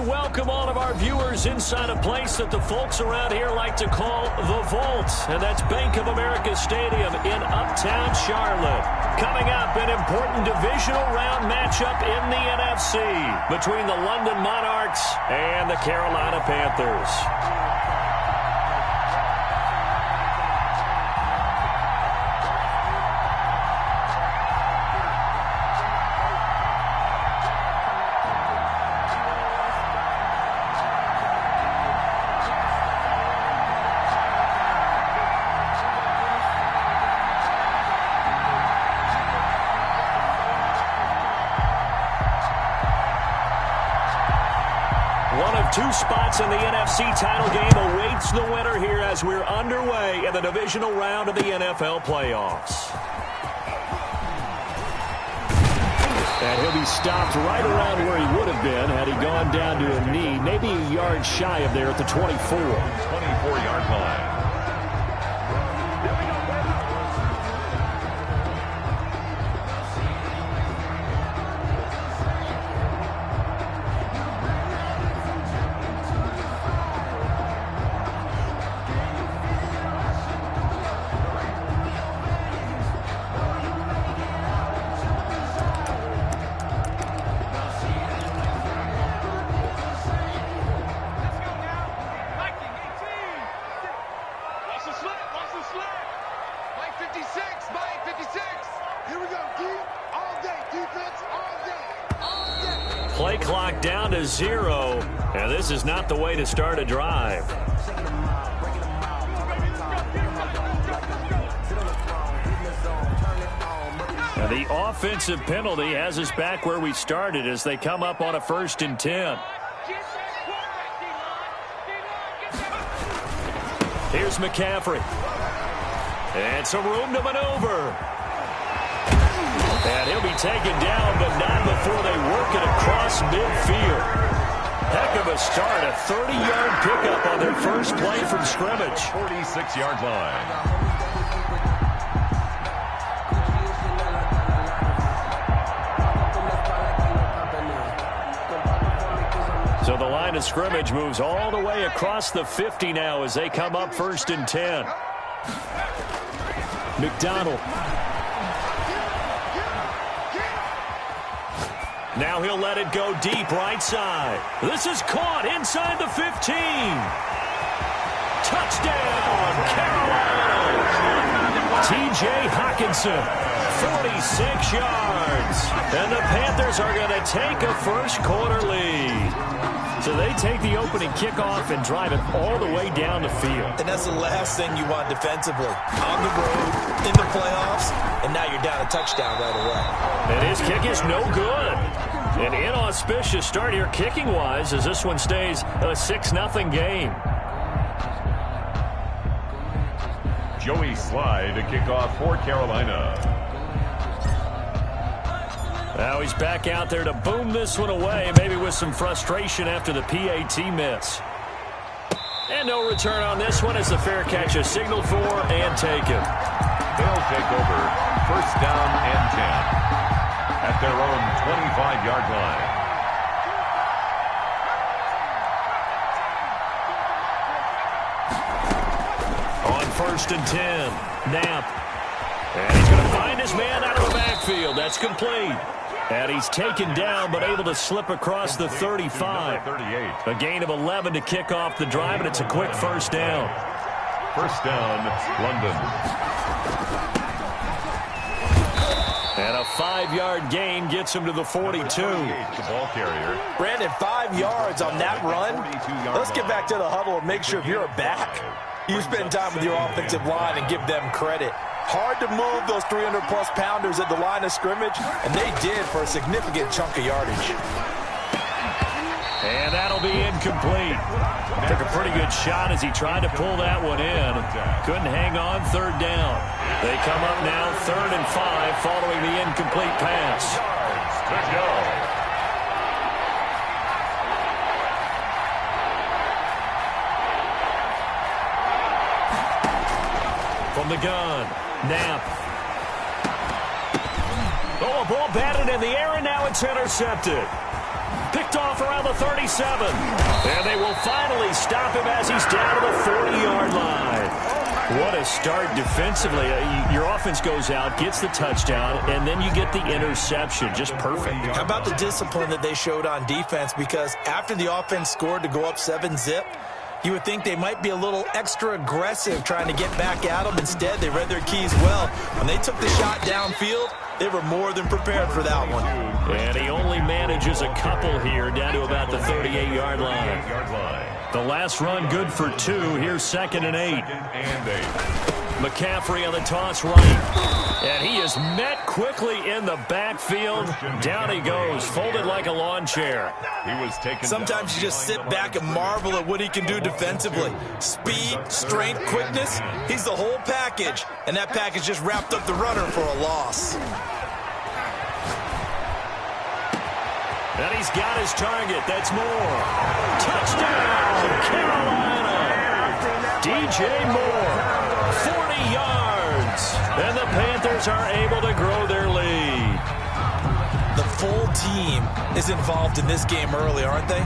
welcome all of our viewers inside a place that the folks around here like to call the Vault, and that's Bank of America Stadium in Uptown Charlotte. Coming up, an important divisional round matchup in the NFC between the London Monarchs and the Carolina Panthers. One of two spots in the NFC title game awaits the winner here as we're underway in the divisional round of the NFL playoffs. And he'll be stopped right around where he would have been had he gone down to a knee, maybe a yard shy of there at the 24-yard line. Play clock down to 0, and this is not the way to start a drive. Now the offensive penalty has us back where we started as they come up on a 1st and 10. Here's McCaffrey. And some room to maneuver. And he'll be taken down, but not before they work it across midfield. Heck of a start, a 30-yard pickup on their first play from scrimmage. 46-yard line. So the line of scrimmage moves all the way across the 50 now as they come up 1st and 10. McDonald. Now he'll let it go deep right side. This is caught inside the 15. Touchdown, Carolina. T.J. Hockenson, 46 yards. And the Panthers are going to take a first-quarter lead. So they take the opening kickoff and drive it all the way down the field. And that's the last thing you want defensively. On the road, in the playoffs, and now you're down a touchdown right away. And his kick is no good. An inauspicious start here kicking-wise as this one stays a 6-0 game. Joey Slye to kick off for Carolina. Now he's back out there to boom this one away, maybe with some frustration after the PAT miss. And no return on this one as the fair catch is signaled for and taken. They'll take over 1st down and 10 at their own 25-yard line. On 1st and 10, Knapp. And he's going to find his man out of the backfield. That's complete. And he's taken down but able to slip across the 35. A gain of 11 to kick off the drive, and it's a quick 1st down. 1st down, London. And a 5-yard gain gets him to the 42. The ball carrier. Brandon, 5 yards on that run. Let's get back to the huddle and make sure if you're back, you spend time with your offensive line and give them credit. Hard to move those 300-plus pounders at the line of scrimmage, and they did for a significant chunk of yardage. And that'll be incomplete. Took a pretty good shot as he tried to pull that one in. Couldn't hang on 3rd down. They come up now 3rd and 5 following the incomplete pass. Good go. From the gun, Knapp. Oh, a ball batted in the air, and now it's intercepted. Picked off around the 37. And they will finally stop him as he's down to the 40-yard line. What a start defensively. Your offense goes out, gets the touchdown, and then you get the interception. Just perfect. How about the discipline that they showed on defense? Because after the offense scored to go up 7-zip, you would think they might be a little extra aggressive trying to get back at them. Instead, they read their keys well. When they took the shot downfield, they were more than prepared for that one. And he only manages a couple here down to about the 38-yard line. The last run good for 2. Here's 2nd and 8. McCaffrey on the toss right. And he is met quickly in the backfield. Down he goes, folded like a lawn chair. Sometimes you just sit back and marvel at what he can do defensively. Speed, strength, quickness. He's the whole package. And that package just wrapped up the runner for a loss. And he's got his target. That's Moore. Touchdown, Carolina. DJ Moore, 40 yards. And the Panthers are able to grow their lead. The full team is involved in this game early, aren't they?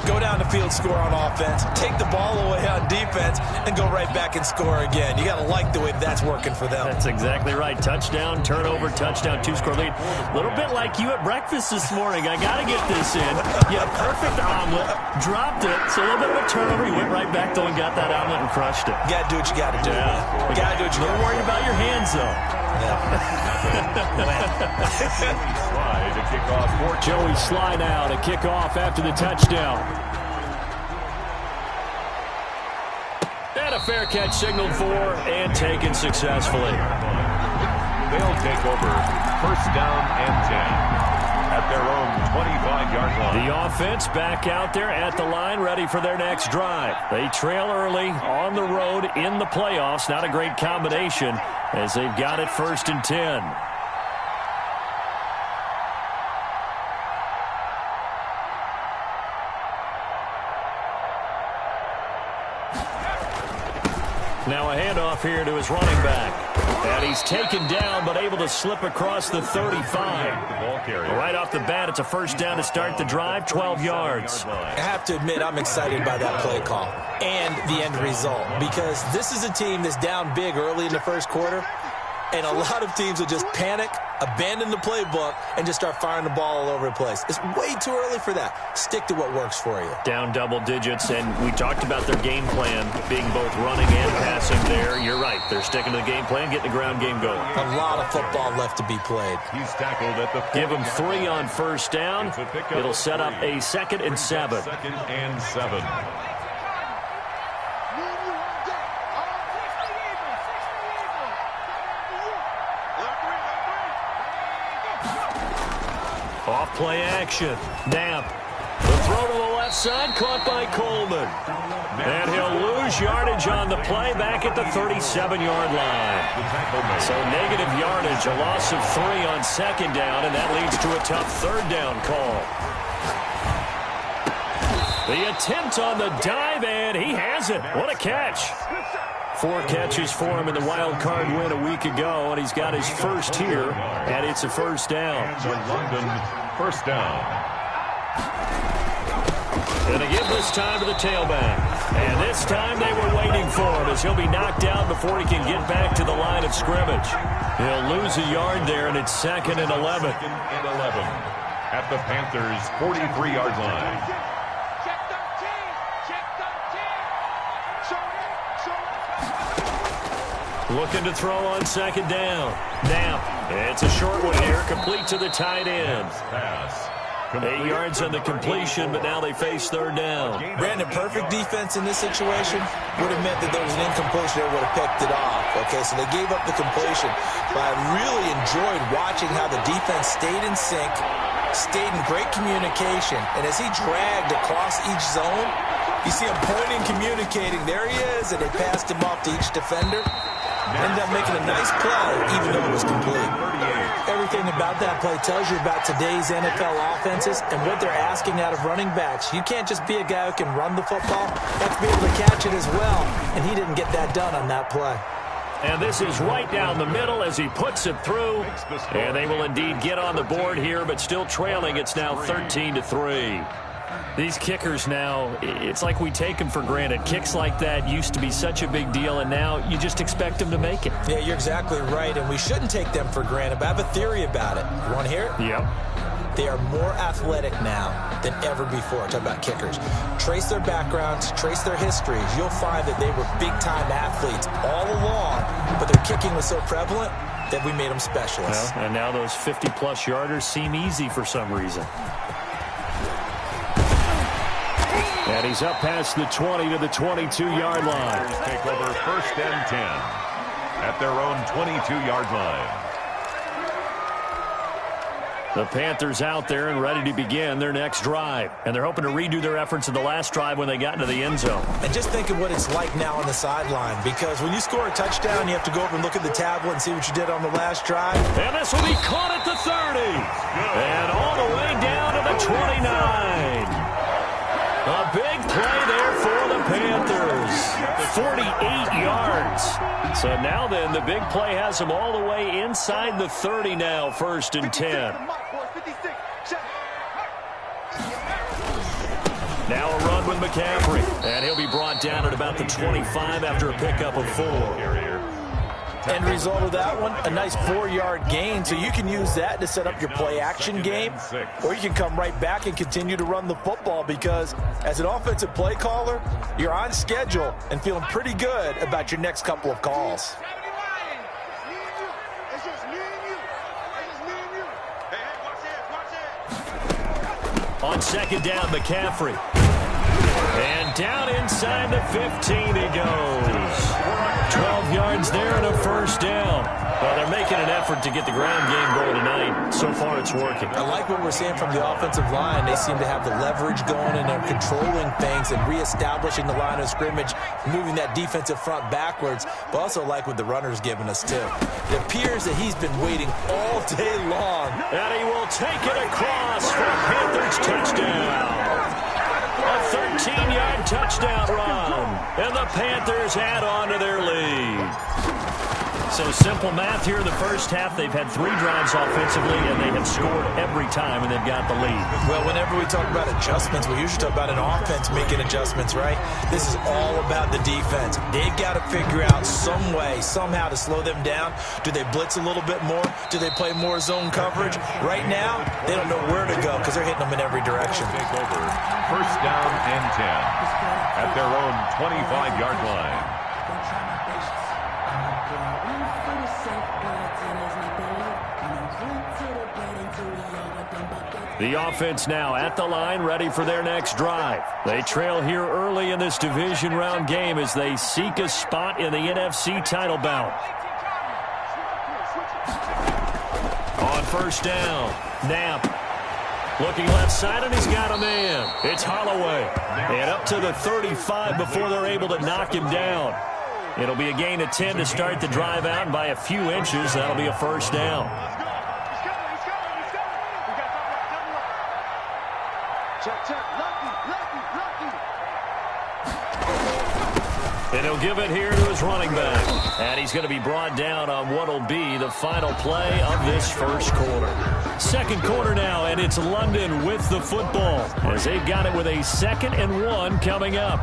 Go down the field, score on offense, take the ball away on defense, and go right back and score again. You got to like the way that's working for them. That's exactly right. Touchdown, turnover, touchdown, 2-score lead. A little bit like you at breakfast this morning. I got to get this in. You had a perfect omelet, dropped it, so a little bit of a turnover. You went right back, though, and got that omelet and crushed it. You got to do what you got to do. Yeah. You got to do what you got to do. Don't worry about your hands, though. Joey Sly now to kick off after the touchdown. And a fair catch signaled for and taken successfully. They'll take over 1st down and 10 at their own 25-yard line. The offense back out there at the line, ready for their next drive. They trail early on the road in the playoffs. Not a great combination as they've got it 1st and 10. Now a handoff here to his running back. And he's taken down, but able to slip across the 35. Right off the bat, it's a 1st down to start the drive, 12 yards. I have to admit, I'm excited by that play call and the end result, because this is a team that's down big early in the 1st quarter, and a lot of teams will just panic, abandon the playbook, and just start firing the ball all over the place. It's way too early for that. Stick to what works for you. Down double digits, and we talked about their game plan being both running and passing there. You're right. They're sticking to the game plan, getting the ground game going. A lot of football left to be played. He's tackled at the Give him 3 on 1st down. It'll set up a 2nd and 7. 2nd and 7. Off play action. Knapp. The throw to the left side, caught by Coleman. And he'll lose yardage on the play back at the 37-yard line. So negative yardage, a loss of 3 on 2nd down, and that leads to a tough 3rd down call. The attempt on the dive, and he has it. What a catch. 4 catches for him in the wild card win a week ago, and he's got his 1st here, and it's a 1st down. The London 1st down. Going to give this time to the tailback. And this time they were waiting for him as he'll be knocked down before he can get back to the line of scrimmage. He'll lose a yard there, and it's 2nd and 11. 2nd and 11 at the Panthers' 43-yard line. Looking to throw on 2nd down. Knapp. It's a short one here, complete to the tight end. Pass. 8 yards on the completion, but now they face 3rd down. Brandon, perfect defense in this situation would have meant that there was an incompletion that would have picked it off. Okay, so they gave up the completion. But I really enjoyed watching how the defense stayed in sync, stayed in great communication, and as he dragged across each zone, you see him pointing, communicating. There he is, and they passed him off to each defender. Ended up making a nice play, even though it was complete. Everything about that play tells you about today's NFL offenses and what they're asking out of running backs. You can't just be a guy who can run the football. You have to be able to catch it as well, and he didn't get that done on that play. And this is right down the middle as he puts it through. And they will indeed get on the board here, but still trailing. It's now 13-3. These kickers now, it's like we take them for granted. Kicks like that used to be such a big deal, and now you just expect them to make it. Yeah, you're exactly right, and we shouldn't take them for granted, but I have a theory about it. You want to hear it? Yep. They are more athletic now than ever before. Talk about kickers. Trace their backgrounds, trace their histories. You'll find that they were big-time athletes all along, but their kicking was so prevalent that we made them specialists. Well, and now those 50-plus yarders seem easy for some reason. And he's up past the 20 to the 22-yard line. Take over 1st and 10 at their own 22-yard line. The Panthers out there and ready to begin their next drive. And they're hoping to redo their efforts in the last drive when they got into the end zone. And just think of what it's like now on the sideline, because when you score a touchdown, you have to go over and look at the tablet and see what you did on the last drive. And this will be caught at the 30. And all the way down to the 29. A big play there for the Panthers. 48 yards. So now then, the big play has them all the way inside the 30 now, 1st and 10. Now a run with McCaffrey. And he'll be brought down at about the 25 after a pickup of 4. End result of that one, a nice 4-yard gain. So you can use that to set up your play-action game, or you can come right back and continue to run the football, because as an offensive play caller, you're on schedule and feeling pretty good about your next couple of calls. On 2nd down, McCaffrey. And down inside the 15 he goes. 12 yards there and a 1st down. Well, they're making an effort to get the ground game going tonight. So far, it's working. I like what we're seeing from the offensive line. They seem to have the leverage going, and they're controlling things and reestablishing the line of scrimmage, moving that defensive front backwards, but also like what the runner's giving us, too. It appears that he's been waiting all day long. And he will take it across for a Panthers touchdown. A 13-yard touchdown run. And the Panthers add on to their lead. So simple math here in the first half. They've had 3 drives offensively, and they have scored every time, and they've got the lead. Well, whenever we talk about adjustments, we usually talk about an offense making adjustments, right? This is all about the defense. They've got to figure out some way, somehow to slow them down. Do they blitz a little bit more? Do they play more zone coverage? Right now, they don't know where to go because they're hitting them in every direction. Take over 1st down and 10 at their own 25-yard line. The offense now at the line, ready for their next drive. They trail here early in this division round game as they seek a spot in the NFC title bout. On 1st down, Knapp looking left side, and he's got a man. It's Holloway. And up to the 35 before they're able to knock him down. It'll be a gain of 10 to start the drive out, and by a few inches, that'll be a 1st down. And he'll give it here to his running back. And he's going to be brought down on what will be the final play of this first quarter. 2nd quarter now, and it's London with the football as they've got it with a 2nd and 1 coming up.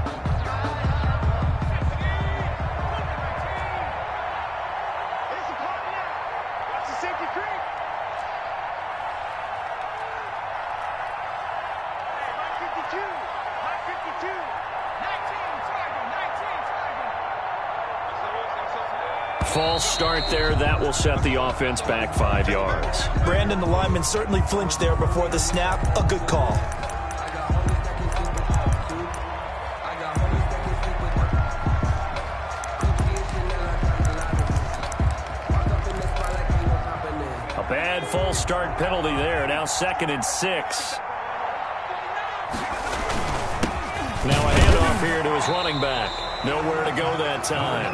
False start there. That will set the offense back 5 yards. Brandon, the lineman, certainly flinched there before the snap. A good call. A bad false start penalty there. Now 2nd and 6. Now a handoff here to his running back. Nowhere to go that time.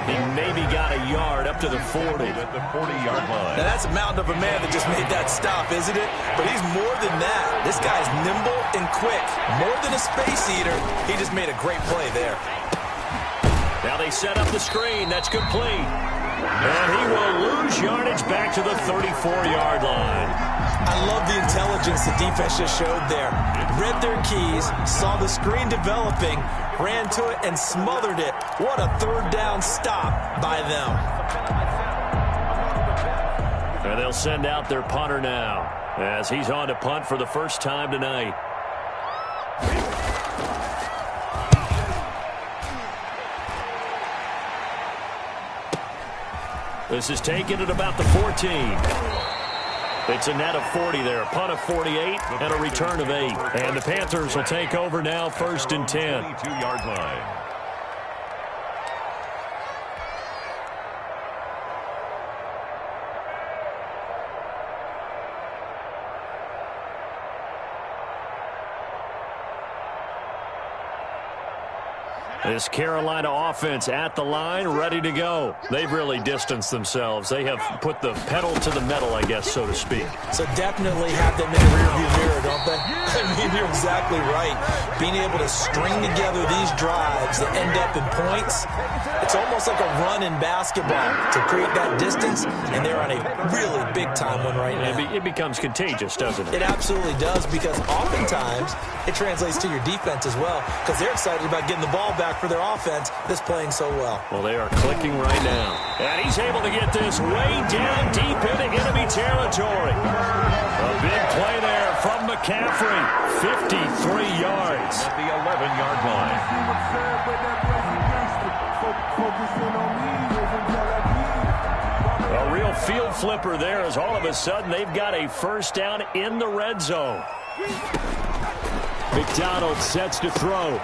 He maybe got a yard up to the 40. At the 40-yard line. Now that's a mountain of a man that just made that stop, isn't it? But he's more than that. This guy's nimble and quick. More than a space eater. He just made a great play there. Now they they set up the screen. That's complete. And he will lose yardage back to the 34-yard line. I love the intelligence the defense just showed there. Read their keys, saw the screen developing, ran to it, and smothered it. What a third down stop by them. And they'll send out their punter now as he's on to punt for the first time tonight. This is taken at about the 14. It's a net of 40 there, a punt of 48, and a return of 8. And the Panthers will take over now, 1st and 10. 22-yard line. This Carolina offense at the line, ready to go. They've really distanced themselves. They have put the pedal to the metal, I guess, so to speak. So definitely have them in the rearview mirror, don't they? I mean, you're exactly right. Being able to string together these drives that end up in points, it's almost like a run in basketball to create that distance, and they're on a really big-time one right now. It becomes contagious, doesn't it? It absolutely does, because oftentimes it translates to your defense as well, because they're excited about getting the ball back for their offense that's playing so well. Well, they are clicking right now. And he's able to get this way down deep into enemy territory. A big play there from McCaffrey. 53 yards. At the 11-yard line. A real field flipper there as all of a sudden they've got a first down in the red zone. McDonald sets to throw.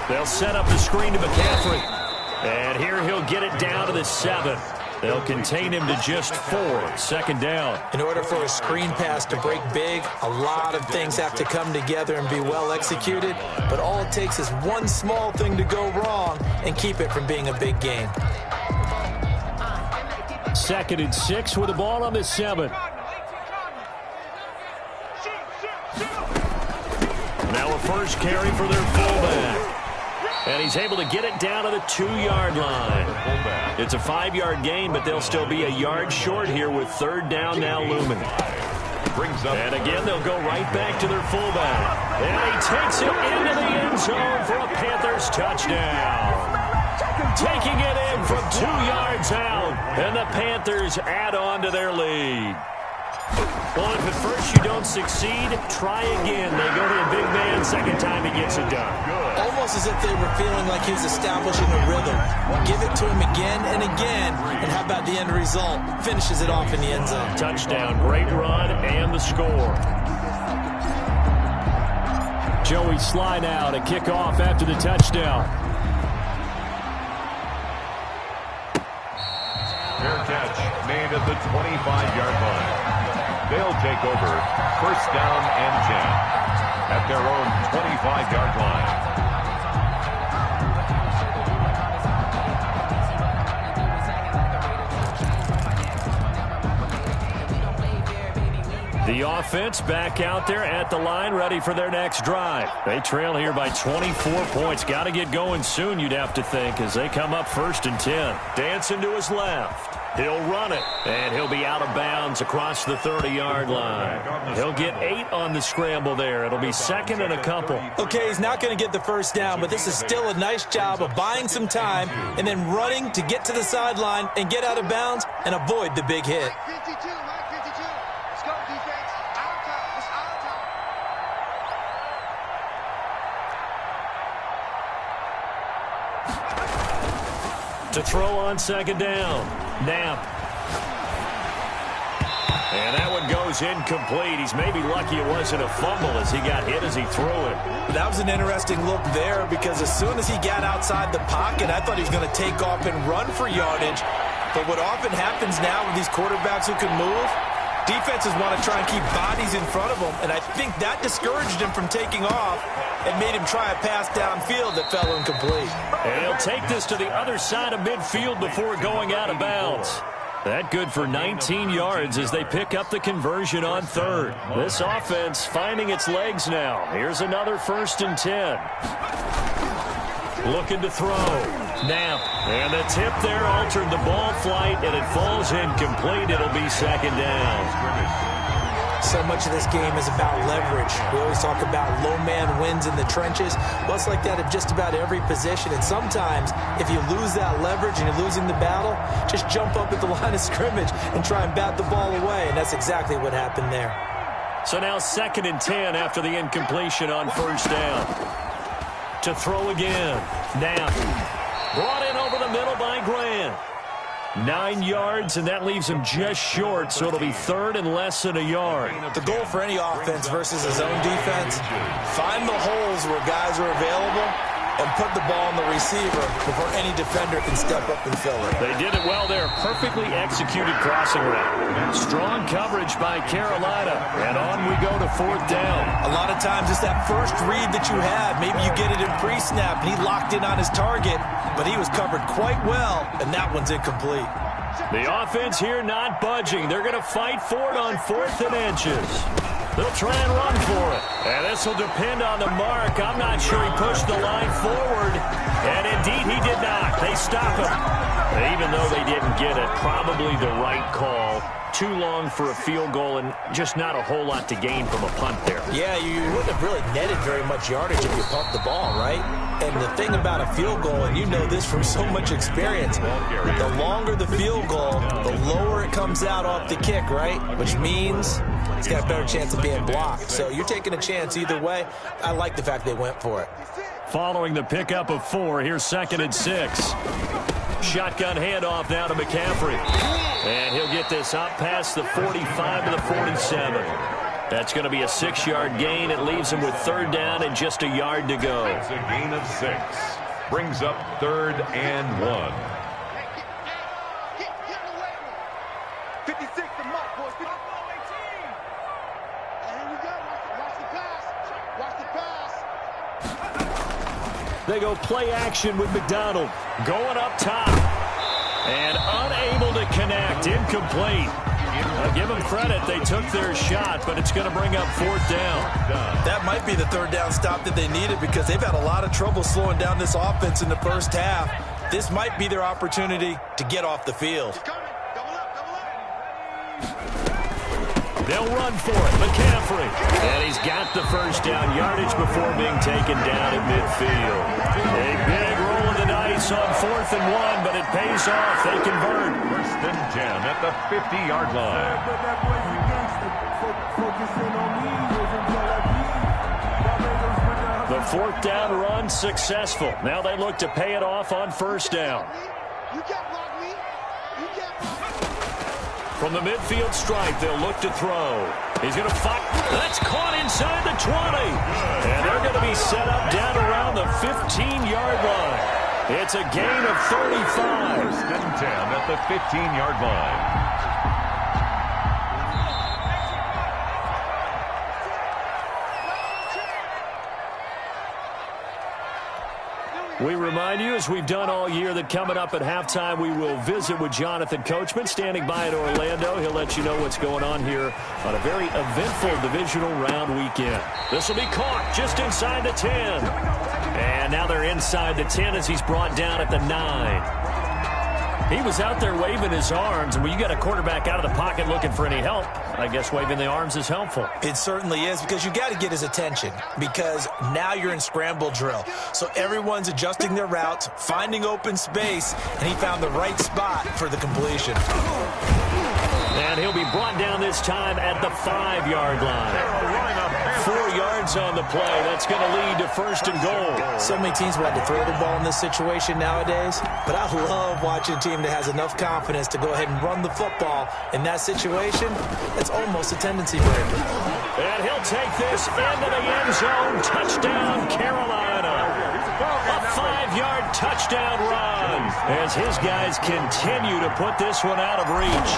They'll set up the screen to McCaffrey. And here he'll get it down to the 7. They'll contain him to just 4. 2nd down. In order for a screen pass to break big, a lot of things have to come together and be well executed. But all it takes is one small thing to go wrong and keep it from being a big game. 2nd and 6 with the ball on the 7. Now a first carry for their fullback. And he's able to get it down to the 2-yard line. It's a 5-yard gain, but they'll still be a yard short here with 3rd down now looming. And again, they'll go right back to their fullback. And he takes it into the end zone for a Panthers touchdown. Taking it in from 2 yards out. And the Panthers add on to their lead. Well, if at first you don't succeed, try again. They go to the big man, 2nd time he gets it done. Almost as if they were feeling like he was establishing a rhythm. Give it to him again and again, and how about the end result? Finishes it off in the end zone. Touchdown, great run, and the score. Joey Sly now to kick off after the touchdown. Fair catch made at the 25-yard line. They'll take over 1st down and 10 at their own 25-yard line. The offense back out there at the line, ready for their next drive. They trail here by 24 points. Got to get going soon, you'd have to think, as they come up 1st and 10. Dancing to his left. He'll run it, and he'll be out of bounds across the 30-yard line. He'll get 8 on the scramble there. It'll be 2nd and a couple. Okay, he's not going to get the first down, but this is still a nice job of buying some time and then running to get to the sideline and get out of bounds and avoid the big hit. To throw on 2nd down. Knapp. And that one goes incomplete. He's maybe lucky it wasn't a fumble as he got hit as he threw it. That was an interesting look there, because as soon as he got outside the pocket, I thought he was going to take off and run for yardage. But what often happens now with these quarterbacks who can move, defenses want to try and keep bodies in front of them, and I think that discouraged him from taking off and made him try a pass downfield that fell incomplete. And he'll take this to the other side of midfield before going out of bounds. That good for 19 yards as they pick up the conversion on 3rd. This offense finding its legs now. Here's another 1st and 10. Looking to throw. Snap. And the tip there altered the ball flight, and it falls incomplete. It'll be second down. So much of this game is about leverage. We always talk about low man wins in the trenches. Well, it's like that at just about every position. And sometimes, if you lose that leverage and you're losing the battle, just jump up at the line of scrimmage and try and bat the ball away. And that's exactly what happened there. So now 2nd and 10 after the incompletion on first down. To throw again. Knapp. Brought in over the middle by Grant. 9 yards, and that leaves him just short, so it'll be 3rd and less than a yard. The goal for any offense versus his own defense, find the holes where guys are available and put the ball on the receiver before any defender can step up and fill it. They did it well there. Perfectly executed crossing route. Strong coverage by Carolina, and on we go to 4th down. A lot of times it's that first read that you have. Maybe you get it in pre-snap, and he locked in on his target, but he was covered quite well, and that one's incomplete. The offense here not budging. They're going to fight for it on 4th and inches. They'll try and run for it. And this will depend on the mark. I'm not sure he pushed the line forward. And indeed, he did not. They stop him. Even though they didn't get it, probably the right call. Too long for a field goal and just not a whole lot to gain from a punt there. Yeah, you wouldn't have really netted very much yardage if you pumped the ball, right? And the thing about a field goal, and you know this from so much experience, the longer the field goal, the lower it comes out off the kick, right? Which means it's got a better chance of being blocked. So you're taking a chance either way. I like the fact they went for it. Following the pickup of 4, here's 2nd and 6. Shotgun handoff now to McCaffrey. And he'll get this up past the 45 to the 47. That's going to be a 6-yard gain. It leaves him with 3rd down and just a yard to go. It's a gain of 6. Brings up 3rd and 1. 56 the mark, boys. And here we go. Watch the pass. Watch the pass. They go play action with McDonald. Going up top. And unable to connect. Incomplete. I'll give them credit. They took their shot, but it's going to bring up 4th down. That might be the 3rd down stop that they needed because they've had a lot of trouble slowing down this offense in the first half. This might be their opportunity to get off the field. They'll run for it. McCaffrey. And he's got the first down yardage before being taken down at midfield. A big roll of the dice on 4th and 1, but it pays off. They convert. 1st and 10 at the 50-yard line. The 4th down run successful. Now they look to pay it off on 1st down. You can't block me. You can't. From the midfield stripe, they'll look to throw. He's going to fight. That's caught inside the 20. And they're going to be set up down around the 15-yard line. It's a gain of 35. 1st and 10 at the 15-yard line. We remind you, as we've done all year, that coming up at halftime, we will visit with Jonathan Coachman, standing by at Orlando. He'll let you know what's going on here on a very eventful divisional round weekend. This will be caught just inside the 10. And now they're inside the 10 as he's brought down at the 9. He was out there waving his arms, and when you got a quarterback out of the pocket looking for any help, I guess waving the arms is helpful. It certainly is, because you got to get his attention, because now you're in scramble drill. So everyone's adjusting their routes, finding open space, and he found the right spot for the completion. And he'll be brought down this time at the 5-yard line. 4 yards on the play. That's going to lead to 1st and goal. So many teams want to throw the ball in this situation nowadays, but I love watching a team that has enough confidence to go ahead and run the football. In that situation, it's almost a tendency breaker. And he'll take this into the end zone. Touchdown, Carolina. A 5-yard touchdown run as his guys continue to put this one out of reach.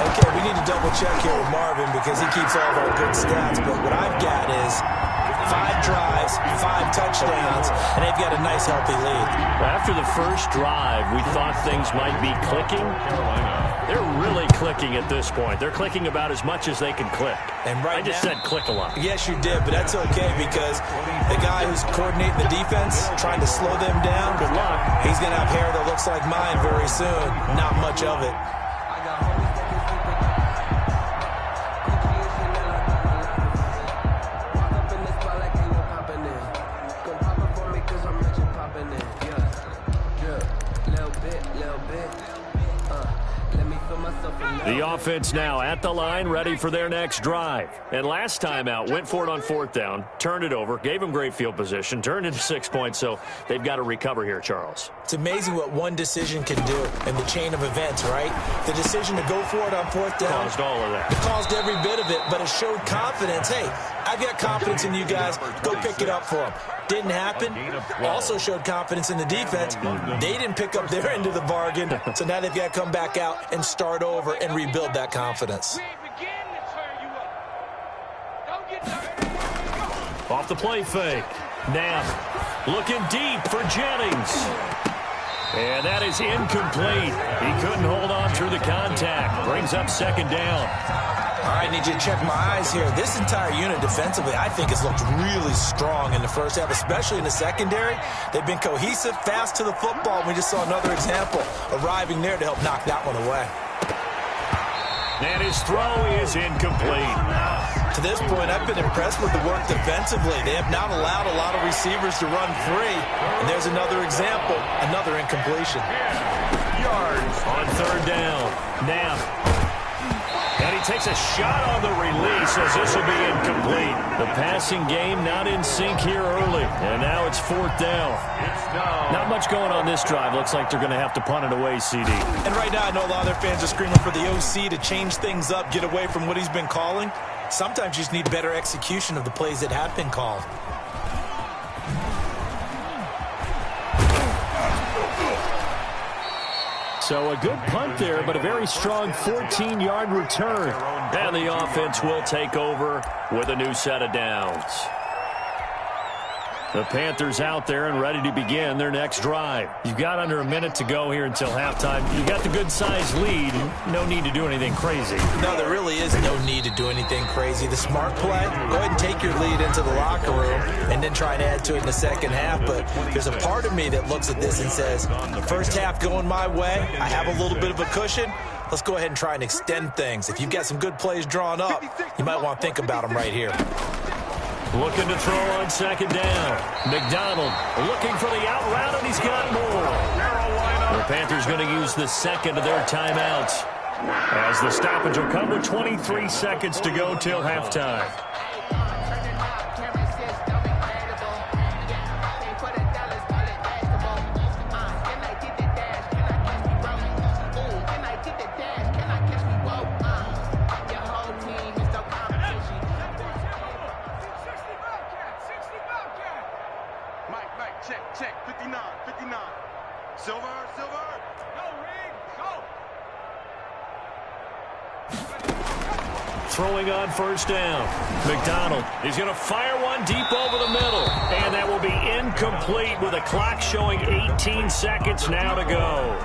Okay, we need to double check here with Marvin because he keeps all of our good stats, but what I've got is 5 drives, 5 touchdowns, and they've got a nice healthy lead. After the first drive, we thought things might be clicking. They're really clicking at this point. They're clicking about as much as they can click. And right I just said click a lot. Yes, you did, but that's okay because the guy who's coordinating the defense, trying to slow them down, Good luck. he's going to have hair that looks like mine very soon. Not much of it. The offense now at the line, ready for their next drive. And last time out, went for it on 4th down, turned it over, gave them great field position, turned into 6 points, so they've got to recover here, Charles. It's amazing what one decision can do in the chain of events, right? The decision to go for it on 4th down. Caused all of that. It caused every bit of it, but it showed confidence. Hey, I've got confidence in you guys. Go pick it up for them. Didn't happen. Also showed confidence in the defense. They didn't pick up their end of the bargain, so now they've got to come back out and start over and rebuild that confidence. Off the play fake. Now, looking deep for Jennings. And that is incomplete. He couldn't hold on through the contact. Brings up 2nd down. All right, I need you to check my eyes here. This entire unit defensively, I think, has looked really strong in the first half, especially in the secondary. They've been cohesive, fast to the football. We just saw another example arriving there to help knock that one away. And his throw is incomplete. To this point, I've been impressed with the work defensively. They have not allowed a lot of receivers to run free. And there's another example, another incompletion. Yards on 3rd down. Now. And he takes a shot on the release as this will be incomplete. The passing game not in sync here early. And now it's 4th down. Not much going on this drive. Looks like they're going to have to punt it away, CD. And right now, I know a lot of their fans are screaming for the OC to change things up, get away from what he's been calling. Sometimes you just need better execution of the plays that have been called. So a good punt there, but a very strong 14-yard return. And the offense will take over with a new set of downs. The Panthers out there and ready to begin their next drive. You've got under a minute to go here until halftime. You've got the good-sized lead. No need to do anything crazy. No, there really is no need to do anything crazy. The smart play, go ahead and take your lead into the locker room and then try and add to it in the second half. But there's a part of me that looks at this and says, first half going my way, I have a little bit of a cushion. Let's go ahead and try and extend things. If you've got some good plays drawn up, you might want to think about them right here. Looking to throw on 2nd down. McDonald looking for the out route, and he's got more. The Panthers going to use the 2nd of their timeouts as the stoppage will come with 23 seconds to go till halftime. Check, 59. Silver. Go, Reed, go. Throwing on 1st down. McDonald is going to fire one deep over the middle. And that will be incomplete with a clock showing 18 seconds now to go.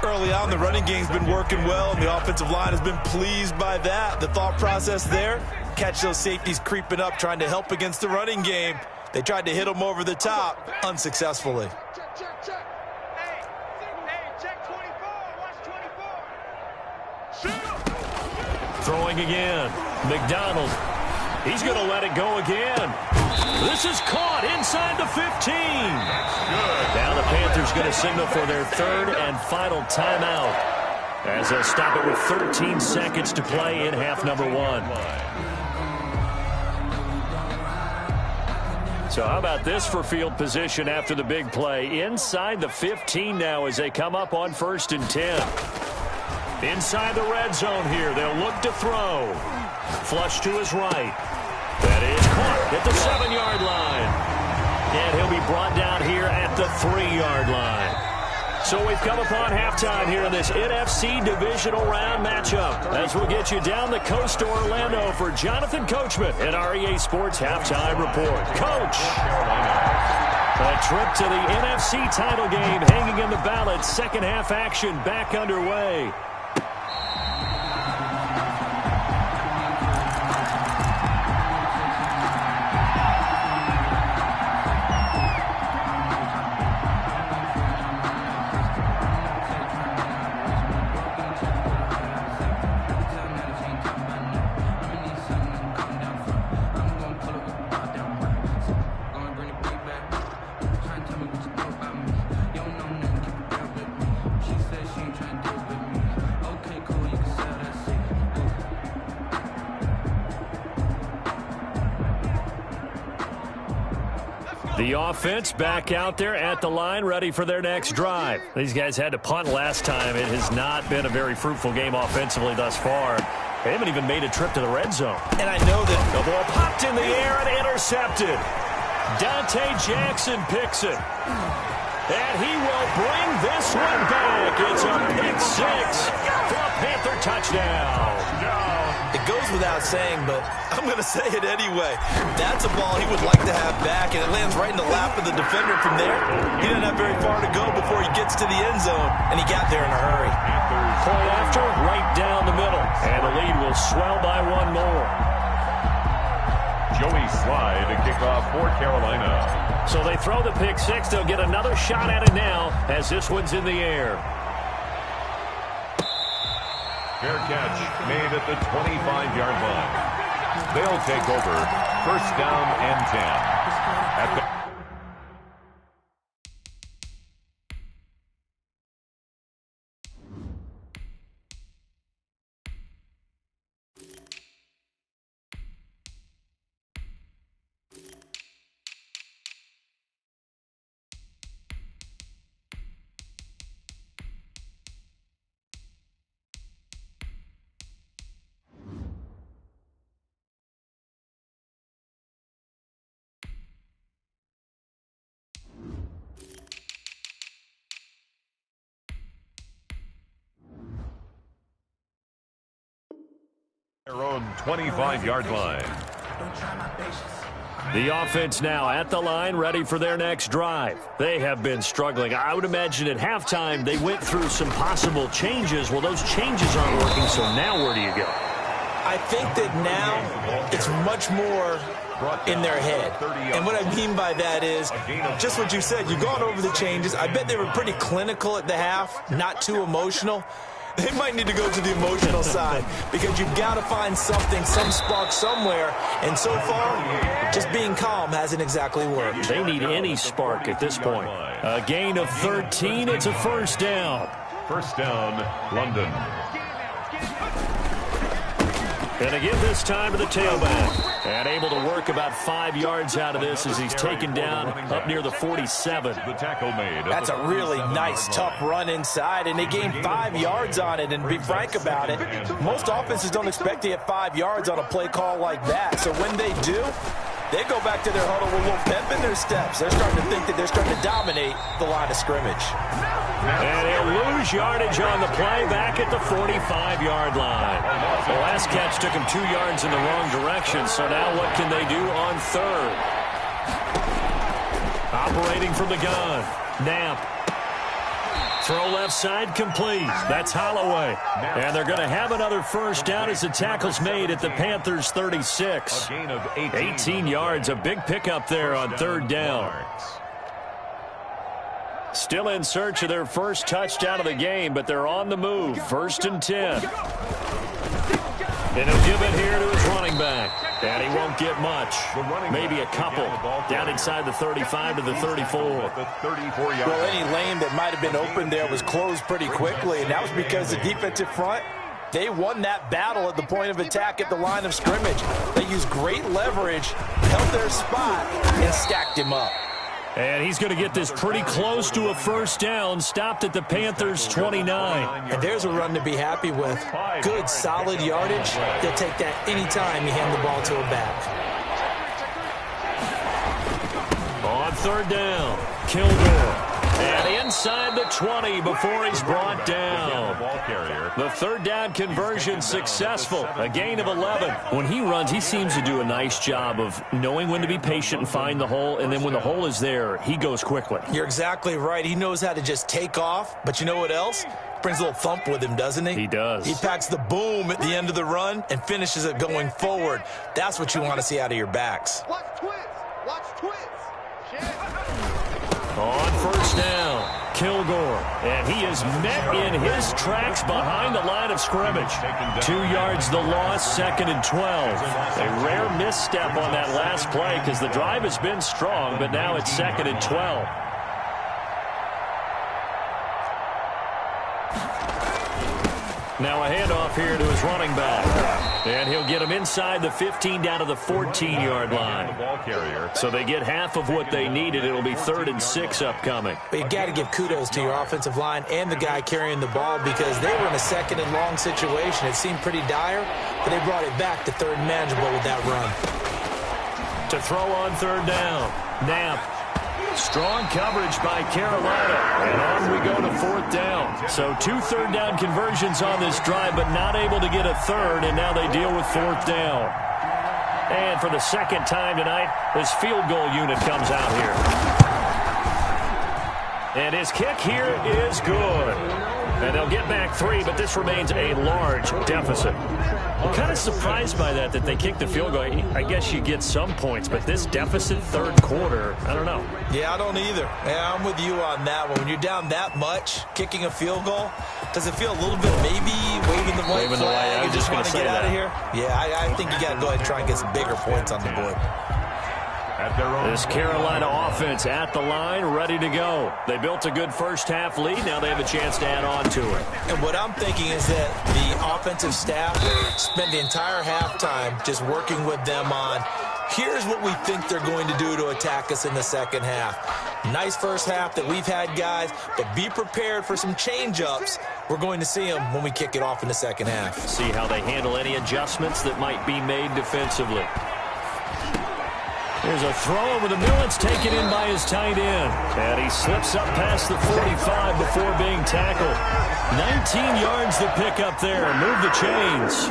Early on, the running game's been working well, and the offensive line has been pleased by that. The thought process there, catch those safeties creeping up, trying to help against the running game. They tried to hit him over the top, unsuccessfully. Check. Hey, check 24. Watch 24. Shoot. Throwing again. McDonald. He's going to let it go again. This is caught inside the 15. Now the Panthers going to signal for their 3rd and final timeout as they'll stop it with 13 seconds to play in half number 1. So how about this for field position after the big play? Inside the 15 now as they come up on 1st and 10. Inside the red zone here. They'll look to throw. Flush to his right. That is caught at the 7-yard line. And he'll be brought down here at the 3-yard line. So we've come upon halftime here in this NFC divisional round matchup as we'll get you down the coast to Orlando for Jonathan Coachman at our EA Sports Halftime Report. Coach, a trip to the NFC title game hanging in the balance. Second half action back underway. The offense back out there at the line, ready for their next drive. These guys had to punt last time. It has not been a very fruitful game offensively thus far. They haven't even made a trip to the red zone. And I know that the ball popped in the air and intercepted. Dante Jackson picks it. And he will bring this one back. It's a pick six for a Panther touchdown. It goes without saying, but I'm going to say it anyway. That's a ball he would like to have back, and it lands right in the lap of the defender from there. He didn't have very far to go before he gets to the end zone, and he got there in a hurry. Point after, right down the middle, and the lead will swell by one more. Joey Slye to kick off for Carolina. So they throw the pick six. They'll get another shot at it now as this one's in the air. Fair catch made at the 25-yard line. They'll take over first down and 10. At the their own 25-yard line. The offense now at the line, ready for their next drive. They have been struggling. I would imagine at halftime they went through some possible changes. Well, those changes aren't working, so now where do you go? I think that now it's much more in their head. And what I mean by that is just what you said. You've gone over the changes. I bet they were pretty clinical at the half, not too emotional. They might need to go to the emotional side because you've got to find something, some spark somewhere. And so far, just being calm hasn't exactly worked. They need any spark at this point. A gain of 13. It's a first down. First down, London. And again this time to the tailback. And able to work about 5 yards out of this as he's taken down up near the 47. The tackle made. That's a really nice, tough run inside, and they gained 5 yards on it. And to be frank about it, most offenses don't expect to get 5 yards on a play call like that. So when they do, they go back to their huddle with a little pep in their steps. They're starting to think that they're starting to dominate the line of scrimmage. And he'll lose yardage on the play back at the 45-yard line. The last catch took him 2 yards in the wrong direction, so now what can they do on third? Operating from the gun. Knapp. Throw left side complete. That's Holloway. And they're going to have another first down as the tackle's made at the Panthers' 36. A gain of 18 yards, a big pickup there on third down. Still in search of their first touchdown of the game, but they're on the move. First and 10. And he'll give it here to his running back. And he won't get much. Maybe a couple. Down inside the 35 to the 34. Well, any lane that might have been open there was closed pretty quickly, and that was because the defensive front, they won that battle at the point of attack at the line of scrimmage. They used great leverage, held their spot, and stacked him up. And he's going to get this pretty close to a first down, stopped at the Panthers' 29. And there's a run to be happy with. Good, solid yardage. They'll take that anytime you hand the ball to a back. On third down, Kilgore. And inside the 20 before he's brought down. The third down conversion successful. A gain of 11. When he runs, he seems to do a nice job of knowing when to be patient and find the hole. And then when the hole is there, he goes quickly. You're exactly right. He knows how to just take off. But you know what else? Brings a little thump with him, doesn't he? He does. He packs the boom at the end of the run and finishes it going forward. That's what you want to see out of your backs. Watch twins. Watch twins. On first down, Kilgore. And he is met in his tracks behind the line of scrimmage. 2 yards the loss, second and 12. A rare misstep on that last play because the drive has been strong, but now it's second and 12. Now a handoff here to his running back. And he'll get them inside the 15 down to the 14-yard line. So they get half of what they needed. It'll be 3rd and 6 upcoming. But you got to give kudos to your offensive line and the guy carrying the ball because they were in a 2nd and long situation. It seemed pretty dire, but they brought it back to 3rd and manageable with that run. To throw on 3rd down. Knapp. Strong coverage by Carolina. And on we go to 4th down. So 2 3rd down conversions on this drive, but not able to get a 3rd, and now they deal with 4th down. And for the 2nd time tonight, this field goal unit comes out here. And his kick here is good. And they'll get back 3, but this remains a large deficit. I'm kind of surprised by that they kicked the field goal. I guess you get some points, but this deficit 3rd quarter, I don't know. Yeah, I don't either. Yeah, I'm with you on that one. When you're down that much, kicking a field goal, does it feel a little bit maybe waving the white flag and just want to get out of here? Yeah, I think you got to go ahead and try and get some bigger points on the board. This Carolina offense at the line, ready to go. They built a good first-half lead. Now they have a chance to add on to it. And what I'm thinking is that the offensive staff spent the entire halftime just working with them on, here's what we think they're going to do to attack us in the 2nd half. Nice first half that we've had, guys, but be prepared for some change-ups. We're going to see them when we kick it off in the 2nd half. See how they handle any adjustments that might be made defensively. There's a throw over the middle. It's taken in by his tight end. And he slips up past the 45 before being tackled. 19 yards to pick up there. Move the chains.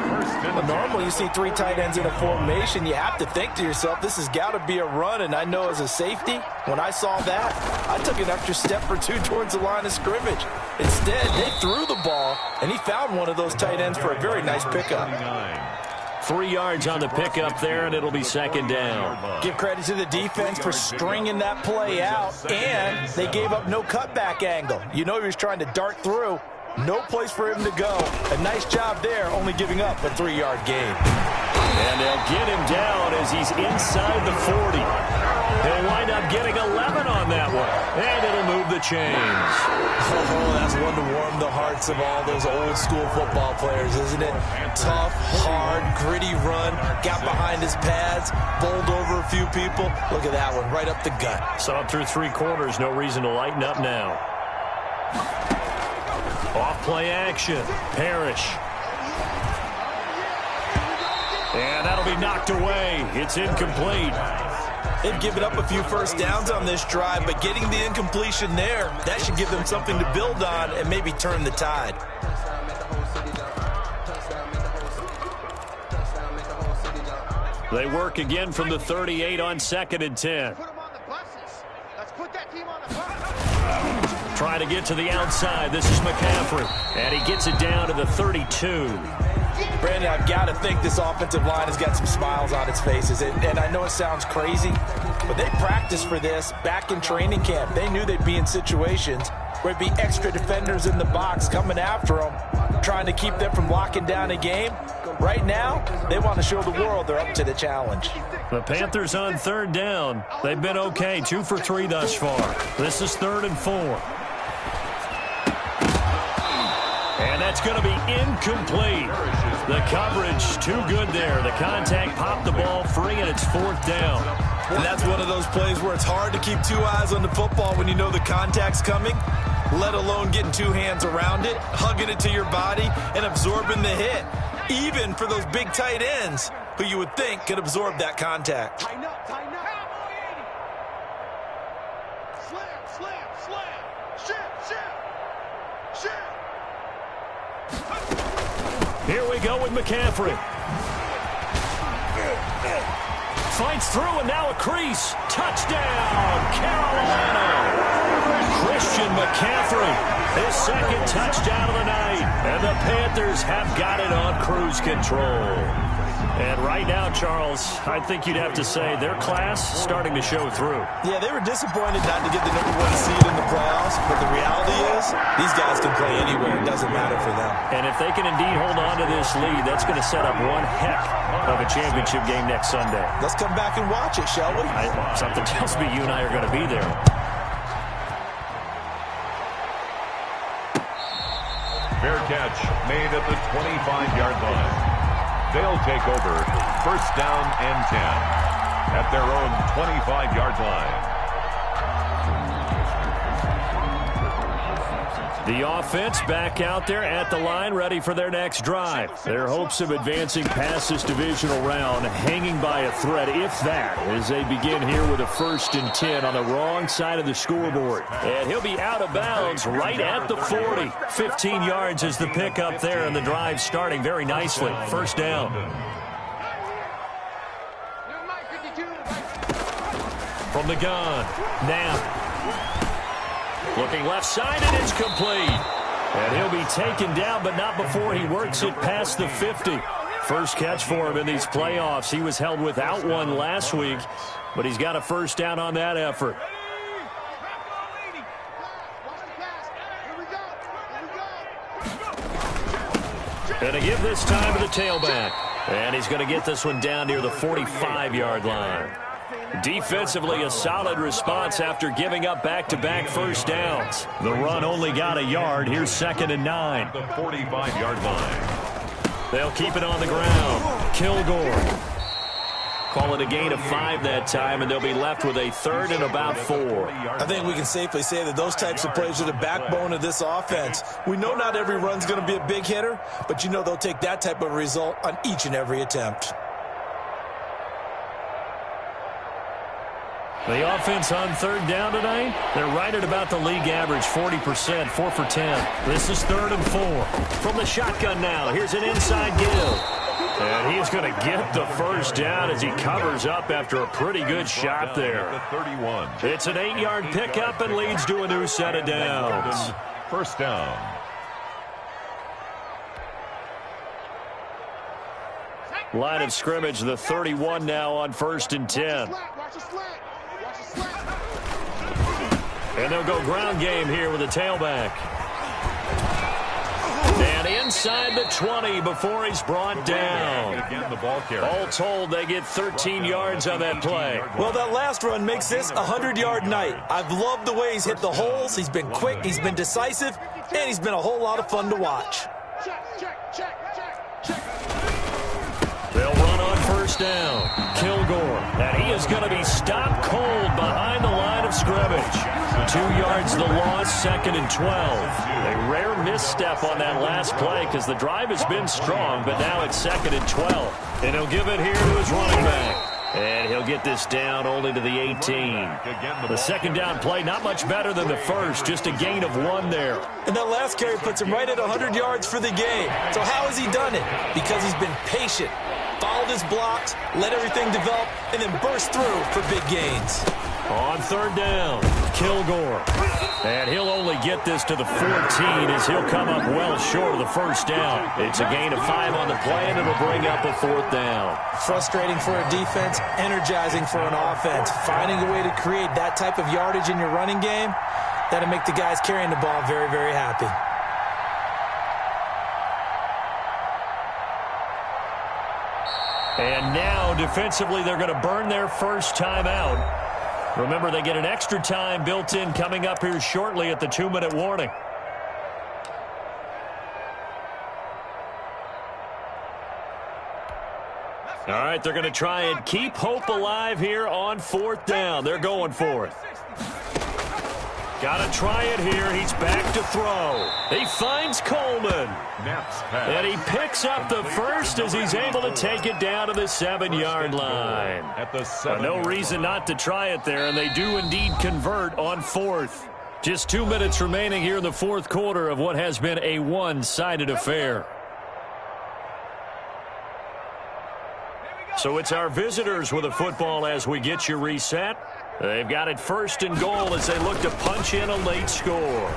Well, normally you see 3 tight ends in a formation. You have to think to yourself, this has got to be a run. And I know as a safety, when I saw that, I took an extra step or 2 towards the line of scrimmage. Instead, they threw the ball, and he found one of those tight ends for a very nice pickup. 3 yards on the pickup there, and it'll be 2nd down. Give credit to the defense for stringing that play out, and they gave up no cutback angle. You know he was trying to dart through. No place for him to go. A nice job there, only giving up a 3-yard gain. And they'll get him down as he's inside the 40. They'll wind up getting 11 on that one, and it'll move the chains. Oh, that's one to warm the hearts of all those old-school football players, isn't it? Tough, hard, gritty run, got behind his pads, bowled over a few people. Look at that one, right up the gut. Saw it through 3 quarters, no reason to lighten up now. Off-play action, Parrish. And that'll be knocked away. It's incomplete. They've given up a few first downs on this drive, but getting the incompletion there, that should give them something to build on and maybe turn the tide. They work again from the 38 on 2nd and 10. Try to get to the outside. This is McCaffrey. And he gets it down to the 32. Brandon, I've got to think this offensive line has got some smiles on its faces. And I know it sounds crazy, but they practiced for this back in training camp. They knew they'd be in situations where it'd be extra defenders in the box coming after them, trying to keep them from locking down a game. Right now, they want to show the world they're up to the challenge. The Panthers on 3rd down. They've been okay, 2 for 3 thus far. This is 3rd and 4. And that's going to be incomplete. The coverage, too good there. The contact popped the ball free, and it's 4th down. And that's one of those plays where it's hard to keep 2 eyes on the football when you know the contact's coming, let alone getting 2 hands around it, hugging it to your body, and absorbing the hit. Even for those big tight ends who you would think could absorb that contact. Tighten up, tighten up. Slam, slam, slam. Shift, shift. Shift. Here we go with McCaffrey. Fights through, and now a crease. Touchdown, Carolina. Christian McCaffrey, his 2nd touchdown of the night. And the Panthers have got it on cruise control. And right now, Charles, I think you'd have to say their class starting to show through. Yeah, they were disappointed not to get the #1 seed in the playoffs, but the reality is these guys can play anywhere. It doesn't matter for them. And if they can indeed hold on to this lead, that's going to set up one heck of a championship game next Sunday. Let's come back and watch it, shall we? Something tells me you and I are going to be there. Fair catch made at the 25-yard line. They'll take over first down and 10 at their own 25-yard line. The offense back out there at the line, ready for their next drive. Their hopes of advancing past this divisional round hanging by a thread, if that, as they begin here with a 1st and 10 on the wrong side of the scoreboard. And he'll be out of bounds right at the 40. 15 yards is the pickup there, and the drive starting very nicely. First down. From the gun, now. Looking left side, and it's complete. And he'll be taken down, but not before he works it past the 50. First catch for him in these playoffs. He was held without one last week, but he's got a first down on that effort. And a give this time to the tailback. And he's going to get this one down near the 45-yard line. Defensively, a solid response after giving up back-to-back first downs. The run only got a yard. Here's 2nd and 9. The 45-yard line. They'll keep it on the ground. Kilgore. Call it a gain of 5 that time, and they'll be left with a 3rd and about 4. I think we can safely say that those types of plays are the backbone of this offense. We know not every run's going to be a big hitter, but you know they'll take that type of result on each and every attempt. The offense on 3rd down tonight, they're right at about the league average, 40%, 4 for 10. This is 3rd and 4. From the shotgun now, here's an inside give. And he's going to get the first down as he covers up after a pretty good shot there. It's an 8-yard pickup and leads to a new set of downs. First down. Line of scrimmage, the 31 now on 1st and 10. And they'll go ground game here with a tailback. And inside the 20 before he's brought down. Again, the ball carrier. All told, they get 13 yards on that play. Well, that last run makes this a 100-yard night. I've loved the way he's hit the holes. He's been quick, he's been decisive, and he's been a whole lot of fun to watch. They'll run on first down. Kilgore. And he is going to be stopped cold behind the line of scrimmage. 2 yards the loss, 2nd and 12. A rare misstep on that last play because the drive has been strong, but now it's 2nd and 12. And he'll give it here to his running back. And he'll get this down only to the 18. The 2nd down play, not much better than the first, just a gain of 1 there. And that last carry puts him right at 100 yards for the game. So how has he done it? Because he's been patient, followed his blocks, let everything develop, and then burst through for big gains. On 3rd down, Kilgore. And he'll only get this to the 14 as he'll come up well short of the first down. It's a gain of 5 on the play, and it'll bring up a 4th down. Frustrating for a defense, energizing for an offense. Finding a way to create that type of yardage in your running game, that'll make the guys carrying the ball very, very happy. And now, defensively, they're going to burn their first timeout. Remember, they get an extra time built in coming up here shortly at the 2-minute warning. All right, they're going to try and keep hope alive here on 4th down. They're going for it. Got to try it here. He's back to throw. He finds Coleman. And he picks up the first as he's able to take it down to the 7-yard line. No reason not to try it there, and they do indeed convert on 4th. Just 2 minutes remaining here in the 4th quarter of what has been a one-sided affair. So it's our visitors with a football as we get you reset. They've got it 1st and goal as they look to punch in a late score.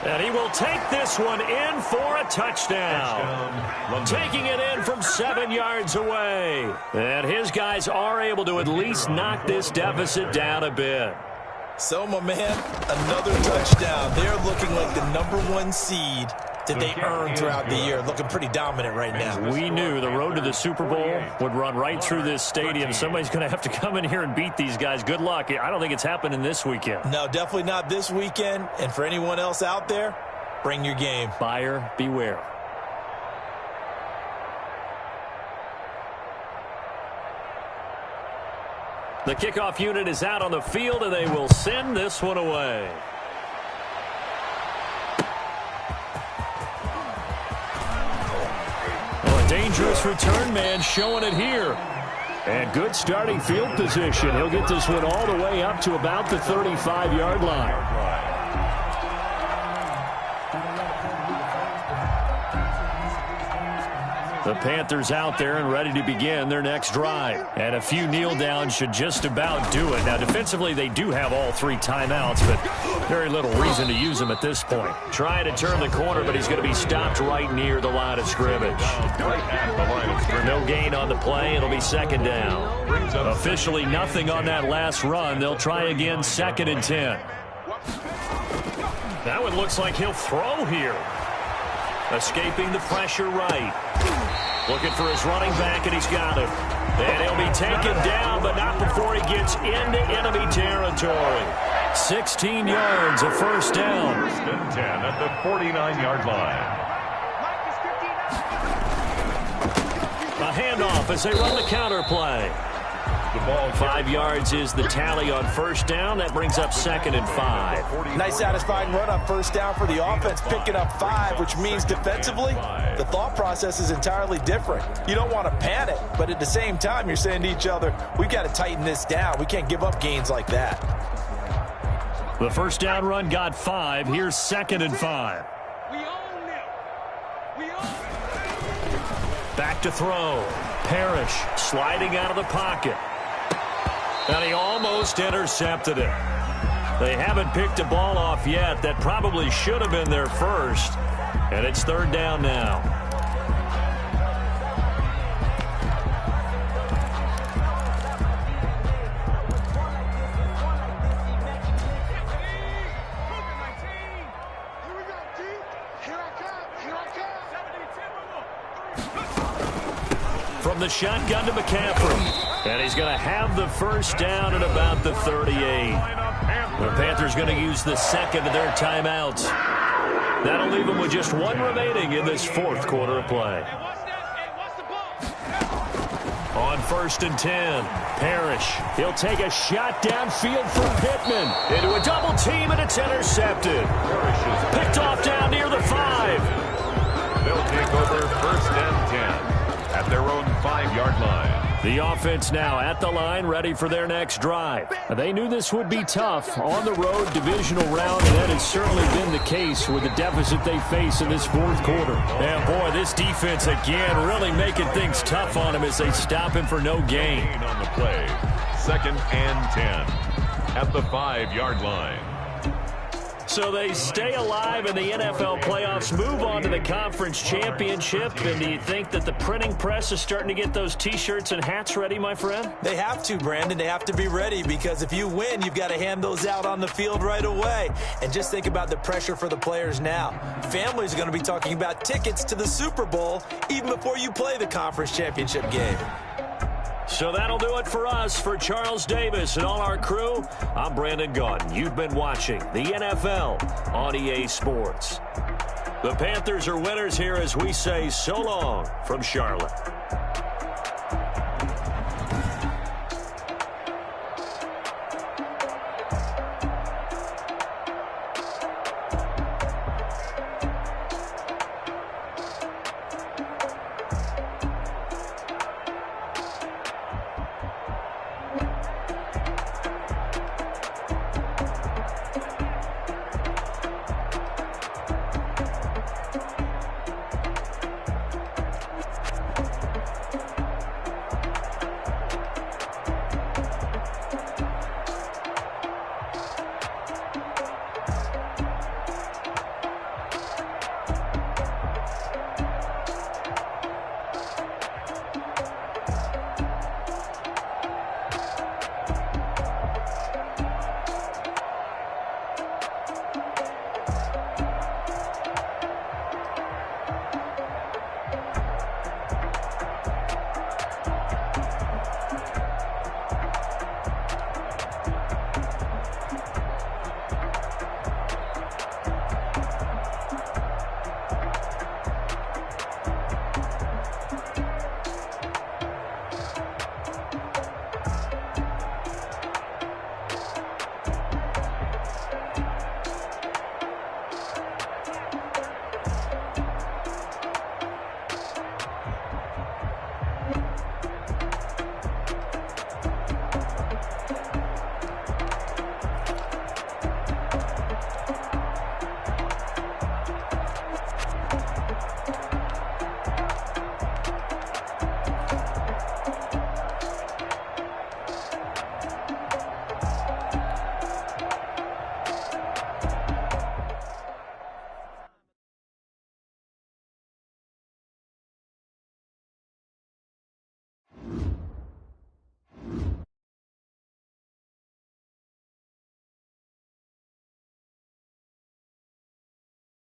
And he will take this one in for a touchdown. Taking it in from 7 yards away. And his guys are able to at least knock this deficit down a bit. So, my man, another touchdown. They're looking like the #1 seed that they earned throughout the year. Looking pretty dominant right now. We knew the road to the Super Bowl would run right through this stadium. Somebody's going to have to come in here and beat these guys. Good luck. I don't think it's happening this weekend. No, definitely not this weekend. And for anyone else out there, bring your game. Buyer beware. The kickoff unit is out on the field, and they will send this one away. Oh, a dangerous return man showing it here. And good starting field position. He'll get this one all the way up to about the 35-yard line. The Panthers out there and ready to begin their next drive. And a few kneel downs should just about do it. Now, defensively, they do have all 3 timeouts, but very little reason to use them at this point. Trying to turn the corner, but he's going to be stopped right near the line of scrimmage. No gain on the play. It'll be second down. Officially nothing on that last run. They'll try again, 2nd and 10. That one looks like he'll throw here. Escaping the pressure right. Looking for his running back, and he's got it. And he'll be taken down, but not before he gets into enemy territory. 16 yards, a first down. 1st and 10 at the 49-yard line. A handoff as they run the counter play. The ball 5 yards is the tally on first down. That brings up 2nd and 5. Nice satisfying run on first down for the offense, picking up 5, which means defensively, the thought process is entirely different. You don't want to panic, but at the same time, you're saying to each other, we've got to tighten this down. We can't give up gains like that. The first down run got 5. Here's 2nd and 5. Back to throw. Parrish sliding out of the pocket. And he almost intercepted it. They haven't picked a ball off yet. That probably should have been their first. And it's 3rd down now. From the shotgun to McCaffrey. And he's going to have the first down at about the 38. The Panthers going to use the 2nd of their timeouts. That'll leave them with just 1 remaining in this 4th quarter of play. On 1st and 10, Parrish. He'll take a shot downfield for Pittman. Into a double team, and it's intercepted. Picked off down near the 5. They'll take over 1st and 10 at their own 5-yard line. The offense now at the line, ready for their next drive. They knew this would be tough on the road divisional round, and that has certainly been the case with the deficit they face in this 4th quarter. And boy, this defense again really making things tough on him as they stop him for no gain. On the play, 2nd and 10 at the 5-yard line. So they stay alive in the NFL playoffs, move on to the conference championship. And do you think that the printing press is starting to get those T-shirts and hats ready, my friend? They have to, Brandon. They have to be ready because if you win, you've got to hand those out on the field right away. And just think about the pressure for the players now. Families are going to be talking about tickets to the Super Bowl even before you play the conference championship game. So that'll do it for us. For Charles Davis and all our crew, I'm Brandon Gaudin. You've been watching the NFL on EA Sports. The Panthers are winners here as we say so long from Charlotte.